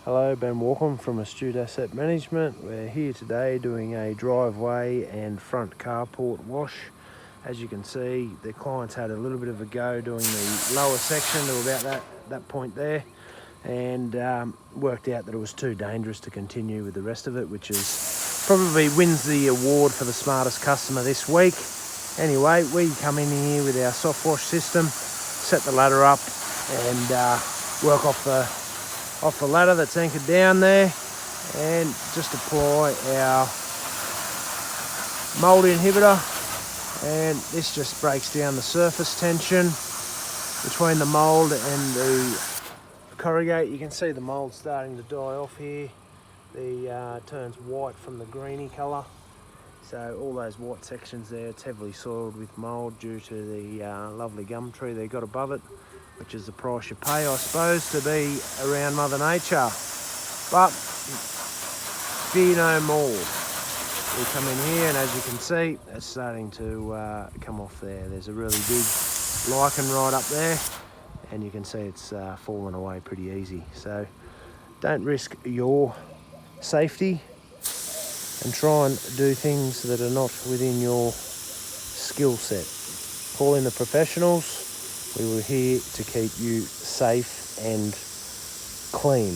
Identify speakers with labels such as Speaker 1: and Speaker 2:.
Speaker 1: Hello, Ben Walkham from Astute Asset Management. We're here today doing a driveway and front carport wash. As you can see, the clients had a little bit of a go doing the lower section to about that point there, and worked out that it was too dangerous to continue with the rest of it, which is probably wins the award for the smartest customer this week. Anyway, we come in here with our soft wash system, set the ladder up and work off the ladder that's anchored down there, and just apply our mold inhibitor, and this just breaks down the surface tension between the mold and the corrugate. You can see the mold starting to die off here. The turns white from the greeny colour, so all those white sections there, it's heavily soiled with mold due to the lovely gum tree they got above it, which is the price you pay, I suppose, to be around Mother Nature. But fear no more. We come in here, and as you can see, it's starting to come off there. There's a really big lichen right up there, and you can see it's fallen away pretty easy. So don't risk your safety and try and do things that are not within your skill set. Call in the professionals. We were here to keep you safe and clean.